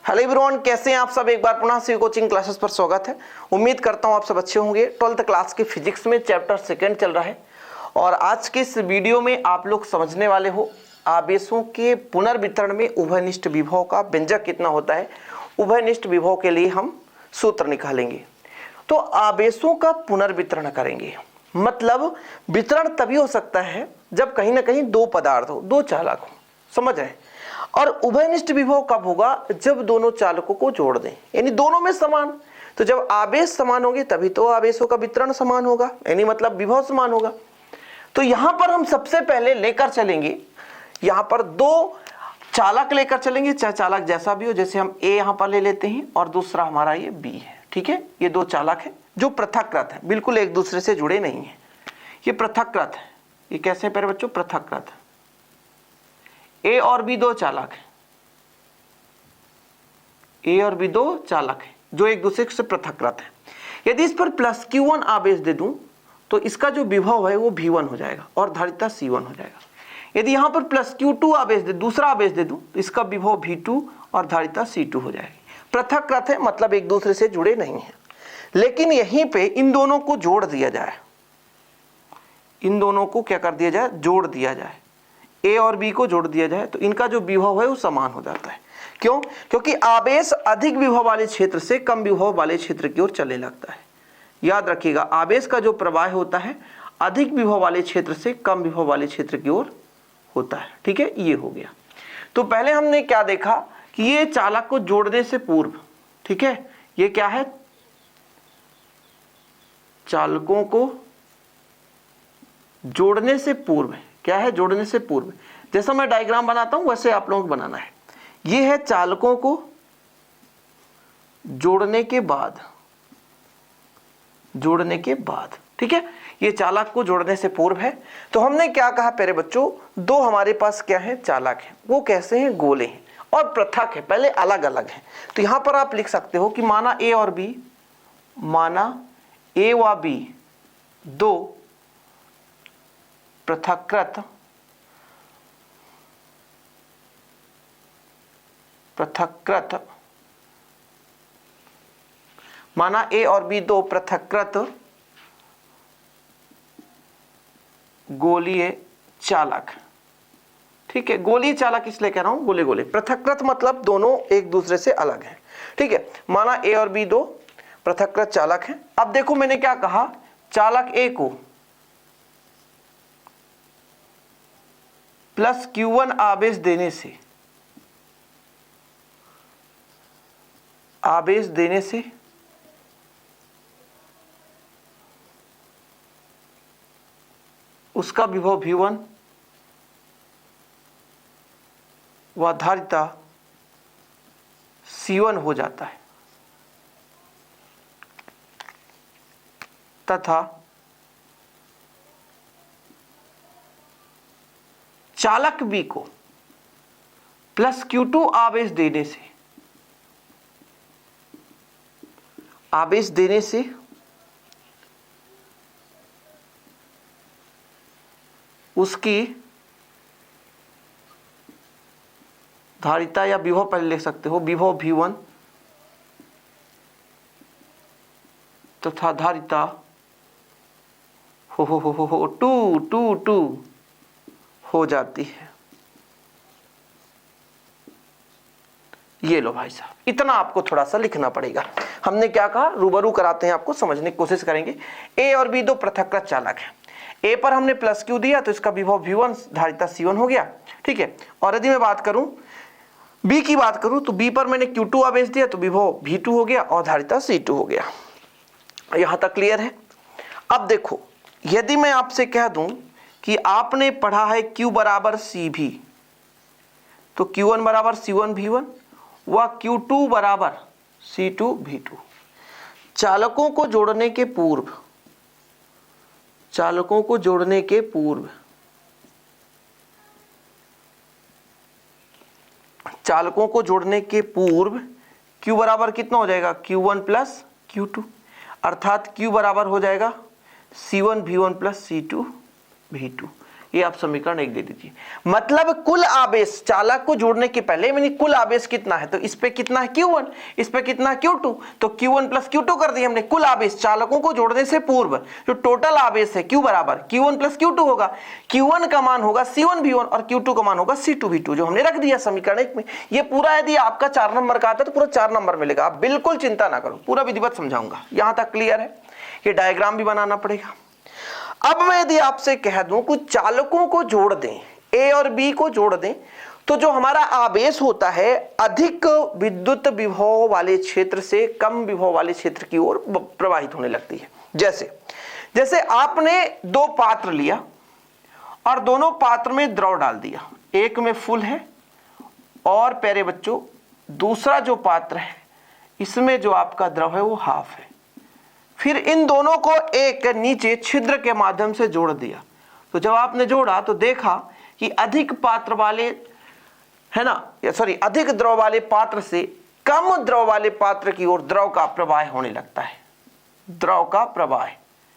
Hello everyone, कैसे हैं आप सब। एक बार पुनः से कोचिंग क्लासेस पर स्वागत है। उम्मीद करता हूं आप सब अच्छे होंगे। 12th क्लास के फिजिक्स में चैप्टर 2 चल रहा है और आज के इस वीडियो में आप लोग समझने वाले हो आवेशों के पुनर्वितरण में उभयनिष्ठ विभव का व्यंजक कितना होता है। उभयनिष्ठ विभव के लिए हम सूत्र निकालेंगे। तो आवेशों का पुनर्वितरण करेंगे, मतलब वितरण तभी हो सकता है जब कहीं ना कहीं दो पदार्थ हो, दो चालक हो, समझ रहे हैं। और उभयनिष्ठ विभव कब होगा? जब दोनों चालकों को जोड़ दें, यानी दोनों में समान। तो जब आवेश समान होंगे तभी तो आवेशों का वितरण समान होगा, यानी मतलब विभव समान होगा। तो यहां पर हम सबसे पहले लेकर चलेंगे, यहां पर दो चालक लेकर चलेंगे, चाहे चालक जैसा भी हो। जैसे हम ए यहां पर ले लेते हैं और दूसरा हमारा ये बी है, ठीक है। ये दो चालक है जो पृथककृत है, बिल्कुल एक दूसरे से जुड़े नहीं है, ये पृथककृत है। ये कैसे है प्यारे बच्चों? पृथककृत है। ए और बी दो चालक है, ए और बी दो चालक है जो एक दूसरे से पृथककृत है। यदि इस पर प्लस Q1 आवेश दे दूं तो इसका जो विभव है वो V1 हो जाएगा और धारिता C1 हो जाएगा। यदि यहां पर प्लस Q2 आवेश दे, दूसरा आवेश दे दूं तो इसका विभव V2 और धारिता C2 हो जाएगी। पृथककृत है, मतलब एक दूसरे से जुड़े नहीं है। लेकिन यहीं पे इन दोनों को जोड़ दिया जाए, इन दोनों को क्या कर दिया जाए? जोड़ दिया जाए। ए और बी को जोड़ दिया जाए तो इनका जो विभव है वो समान हो जाता है। क्यों? क्योंकि आवेश अधिक विभव वाले क्षेत्र से कम विभव वाले क्षेत्र की ओर चलने लगता है। याद रखिएगा, आवेश का जो प्रवाह होता है अधिक विभव वाले क्षेत्र से कम विभव वाले क्षेत्र की ओर होता है, ठीक है। ये हो गया। तो पहले हमने क्या देखा कि ये चालक को जोड़ने से पूर्व, ठीक है, ये क्या है? चालकों को जोड़ने से पूर्व है। क्या है? जोड़ने से पूर्व। जैसा मैं डायग्राम बनाता हूं वैसे आप लोगों को बनाना है। ये है चालकों को जोड़ने के बाद, जोड़ने के बाद, ठीक है। ये चालक को जोड़ने से पूर्व है। तो हमने क्या कहा प्यारे बच्चों? दो हमारे पास क्या है? चालक है। वो कैसे हैं? गोले हैं और पृथक है, पहले अलग अलग है। तो यहां पर आप लिख सकते हो कि माना ए और बी, माना ए व बी दो पृथककृत माना ए और बी दो पृथककृत गोलीय चालक, ठीक है। गोलीय चालक इसलिए कह रहा हूं, गोले गोले। पृथककृत मतलब दोनों एक दूसरे से अलग हैं, ठीक है। माना ए और बी दो पृथककृत चालक हैं। अब देखो मैंने क्या कहा, चालक ए को प्लस Q1 आवेश देने से, आवेश देने से उसका विभव V1 व धारिता C1 हो जाता है, तथा चालक बी को प्लस Q2 आवेश देने से, आवेश देने से उसकी धारिता या विभव पहले लिख सकते हो, विभव V1 तथा धारिता हो 2 हो जाती है। ये लो भाई साहब, इतना आपको थोड़ा सा लिखना पड़ेगा। हमने क्या कहा? रूबरू कराते हैं, आपको समझने की कोशिश करेंगे। ए और बी दो पृथककृत चालक हैं। ए पर हमने प्लस Q दिया तो इसका विभव V1 धारिता C1 हो गया, ठीक है। और यदि मैं बात करूं बी की बात करूं तो बी पर मैंने Q2 आवेश दिया तो विभव V2 हो गया और धारिता C2 हो गया। यहां तक क्लियर है? अब देखो, यदि मैं आपसे कह दूं कि आपने पढ़ा है Q बराबर CV, तो Q1 बराबर C1 V1 व Q2 बराबर C2 V2। चालकों को जोड़ने के पूर्व, चालकों को जोड़ने के पूर्व, चालकों को जोड़ने के पूर्व Q बराबर कितना हो जाएगा? Q1 प्लस Q2, अर्थात Q बराबर हो जाएगा C1 V1 plus C2 V2। ये आप समीकरण 1 दे दीजिए। मतलब कुल आवेश चालक को जोड़ने के पहले मैंने कुल आवेश कितना है, तो इस पे कितना है Q1, इस पे कितना है Q2, तो Q1 प्लस Q2 कर दिए हमने। कुल आवेश चालकों को जोड़ने से पूर्व जो टोटल आवेश है Q बराबर Q1 प्लस Q2 होगा। Q1 का मान होगा C1V1 और Q2 का मान होगा C2V2, जो हमने रख दिया समीकरण 1 में। ये पूरा यदि आपका 4 नंबर का आता है तो पूरा 4 नंबर मिलेगा, आप बिल्कुल चिंता ना करो, पूरा विधिवत समझाऊंगा। यहां तक क्लियर है? ये डायग्राम भी बनाना पड़ेगा। अब मैं यदि आपसे कह दूं कुछ चालकों को जोड़ दें, ए और बी को जोड़ दें, तो जो हमारा आवेश होता है अधिक विद्युत विभव वाले क्षेत्र से कम विभव वाले क्षेत्र की ओर प्रवाहित होने लगती है। जैसे आपने 2 पात्र लिया और दोनों पात्र में द्रव डाल दिया, एक में फुल है और प्यारे बच्चों दूसरा जो पात्र है इसमें जो आपका द्रव है वो हाफ है। फिर इन दोनों को एक नीचे छिद्र के माध्यम से जोड़ दिया, तो जब आपने जोड़ा तो देखा कि अधिक पात्र वाले है ना, अधिक द्रव वाले पात्र से कम द्रव वाले पात्र की ओर द्रव का प्रवाह होने लगता है, द्रव का प्रवाह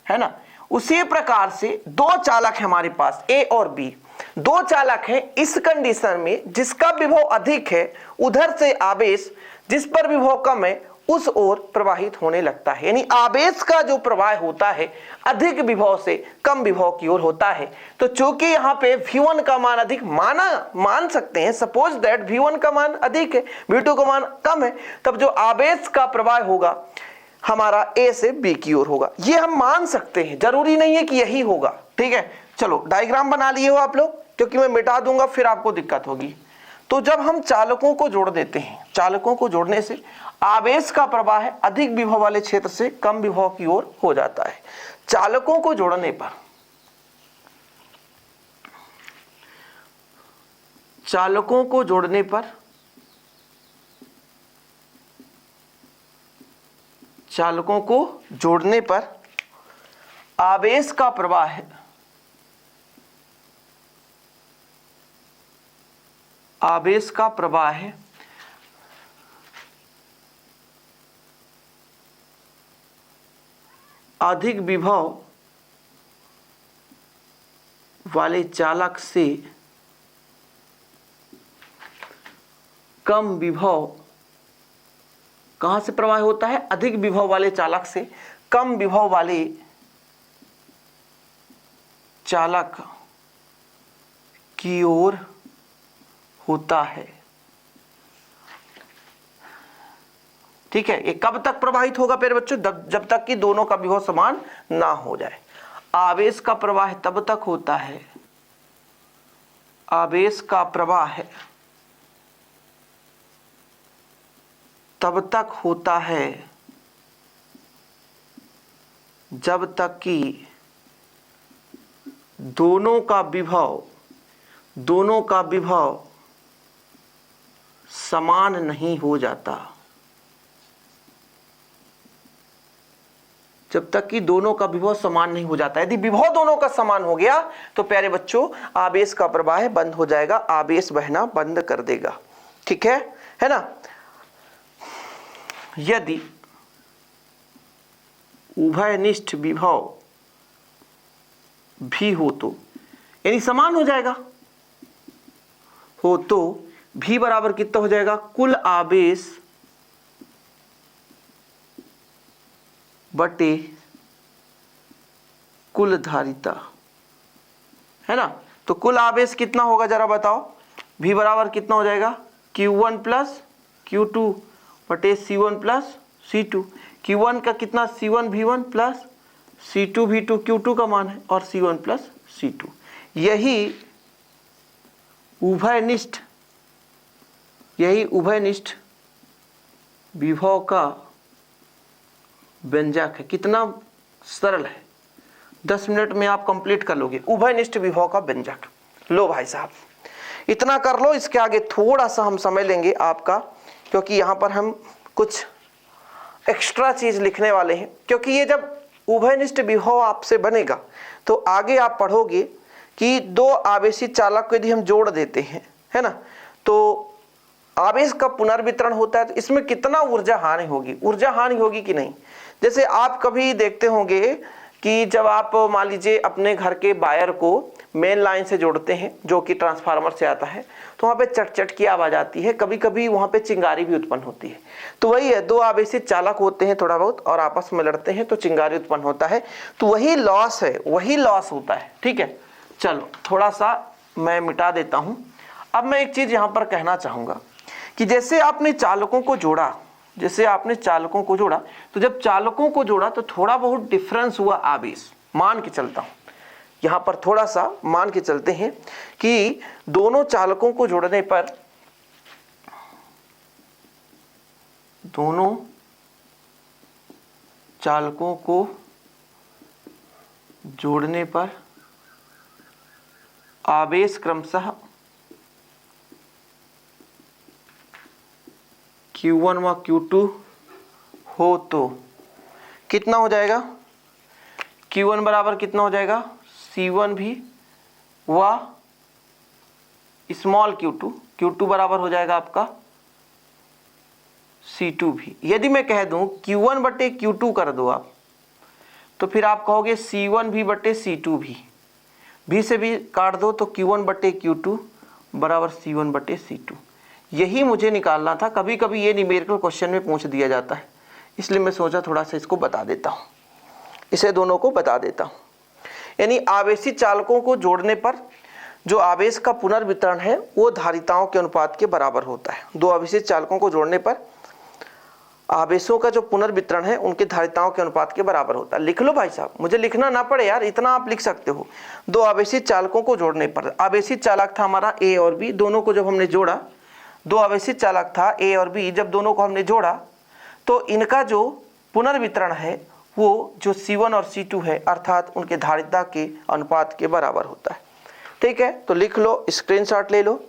है ना। उसी प्रकार से 2 चालक है हमारे पास ए और बी, 2 चालक है। इस कंडीशन में जिसका विभव अधिक है उधर से आवेश जिस पर विभव कम है उस ओर प्रवाहित होने लगता है, यानी आवेश का जो प्रवाह होता है अधिक विभव से कम विभव की ओर होता है। तो चूंकि यहाँ पे V1 का मान अधिक मान सकते हैं, सपोज दैट V1 का मान अधिक है, V2 का मान कम है, तब जो आवेश का प्रवाह होगा हमारा A से B की ओर होगा। ये हम मान सकते हैं, जरूरी नहीं है कि यही होगा। ठीक है, चलो डायग्राम बना लिए हो आप लोग, क्योंकि मैं मिटा दूंगा फिर आपको दिक्कत होगी। तो जब हम चालकों को जोड़ देते हैं, चालकों को जोड़ने से आवेश का प्रवाह अधिक विभव वाले क्षेत्र से कम विभव की ओर हो जाता है। चालकों को जोड़ने पर चालकों को जोड़ने पर चालकों को जोड़ने पर आवेश का प्रवाह अधिक विभव वाले चालक से कम विभव, कहां से प्रवाह होता है? अधिक विभव वाले चालक से कम विभव वाले चालक की ओर होता है। ठीक है, ये कब तक प्रवाहित होगा प्यारे बच्चों? जब तक कि दोनों का विभव समान ना हो जाए। आवेश का प्रवाह तब तक होता है, आवेश का प्रवाह तब तक होता है जब तक कि दोनों का विभव समान नहीं हो जाता। जब तक कि दोनों का विभव समान नहीं हो जाता। यदि विभव दोनों का समान हो गया तो प्यारे बच्चों आवेश का प्रवाह बंद हो जाएगा, आवेश बहना बंद कर देगा। ठीक है ना। यदि उभयनिष्ठ विभव भी हो तो, यानी समान हो जाएगा, हो तो V बराबर कितना हो जाएगा? कुल आवेश बटे कुल धारिता, है ना। तो कुल आवेश कितना होगा जरा बताओ? V बराबर कितना हो जाएगा? Q1 प्लस Q2 बटे C1 प्लस C2। Q1 का कितना? C1V1 प्लस C2V2 Q2 का मान है, और C1 प्लस C2। यही उभयनिष्ठ विभव का व्यंजक है। कितना सरल है, 10 मिनट में आप कंप्लीट कर लोगे। उभयनिष्ठ विभव का व्यंजक। लो भाई साहब इतना कर लो, इसके आगे थोड़ा सा हम समय लेंगे आपका, क्योंकि यहाँ पर हम कुछ एक्स्ट्रा चीज लिखने वाले हैं। क्योंकि ये जब उभयनिष्ठ विभव आपसे बनेगा तो आगे आप पढ़ोगे कि 2 आवेशी चालक को यदि हम जोड़ देते हैं, है ना, तो आवेश का पुनर्वितरण होता है, तो इसमें कितना ऊर्जा हानि होगी कि नहीं। जैसे आप कभी देखते होंगे कि जब आप मान लीजिए अपने घर के वायर को मेन लाइन से जोड़ते हैं जो कि ट्रांसफार्मर से आता है, तो वहाँ पे चट चट की आवाज़ आती है, कभी कभी वहाँ पे चिंगारी भी उत्पन्न होती है। तो वही है, दो आवेशित चालक होते हैं थोड़ा बहुत और आपस में लड़ते हैं तो चिंगारी उत्पन्न होता है, तो वही लॉस है, वही लॉस होता है। ठीक है, चलो थोड़ा सा मैं मिटा देता हूँ। अब मैं एक चीज़ यहाँ पर कहना चाहूँगा कि जैसे आपने चालकों को जोड़ा, तो जब चालकों को जोड़ा तो थोड़ा बहुत डिफरेंस हुआ आवेश। मान के चलता हूँ, यहाँ पर थोड़ा सा मान के चलते हैं कि दोनों चालकों को जोड़ने पर आवेश क्रमशः Q1 व Q2 हो तो कितना हो जाएगा, Q1 बराबर कितना हो जाएगा, C1 भी व स्मॉल Q2 बराबर हो जाएगा आपका C2 भी। यदि मैं कह दूं Q1 बटे Q2 कर दो आप, तो फिर आप कहोगे C1 भी बटे C2 भी से भी काट दो तो Q1 बटे Q2 बराबर C1 बटे C2। यही मुझे निकालना था। कभी कभी ये न्यूमेरिकल क्वेश्चन में पूछ दिया जाता है, इसलिए मैं सोचा थोड़ा सा इसको बता देता हूँ, इसे दोनों को बता देता हूँ। यानी आवेशित चालकों को जोड़ने पर जो आवेश का पुनर्वितरण है वो धारिताओं के अनुपात के बराबर होता है। दो आवेशित चालकों को जोड़ने पर आवेशों का जो पुनर्वितरण है उनके धारिताओं के अनुपात के बराबर होता है। लिख लो भाई साहब, मुझे लिखना ना पड़े यार, इतना आप लिख सकते हो। दो आवेशित चालकों को जोड़ने पर, आवेशित चालक था हमारा ए और बी, दोनों को जब हमने जोड़ा, दो आवेशित चालक था ए और बी, जब दोनों को हमने जोड़ा तो इनका जो पुनर्वितरण है वो जो C1 और C2 है अर्थात उनके धारिता के अनुपात के बराबर होता है। ठीक है, तो लिख लो, स्क्रीनशॉट ले लो,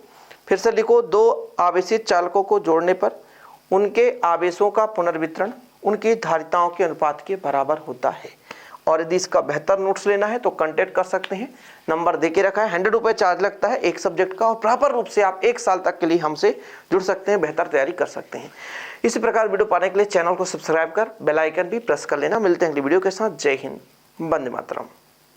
फिर से लिखो, दो आवेशित चालकों को जोड़ने पर उनके आवेशों का पुनर्वितरण उनकी धारिताओं के अनुपात के बराबर होता है। और यदि इसका बेहतर नोट्स लेना है तो कांटेक्ट कर सकते हैं, नंबर देके रखा है। 100 रुपये चार्ज लगता है एक सब्जेक्ट का और प्रॉपर रूप से आप 1 साल तक के लिए हमसे जुड़ सकते हैं, बेहतर तैयारी कर सकते हैं। इसी प्रकार वीडियो पाने के लिए चैनल को सब्सक्राइब कर बेल आइकन भी प्रेस कर लेना। मिलते हैं अगली वीडियो के साथ। जय हिंद, वंदे मातरम।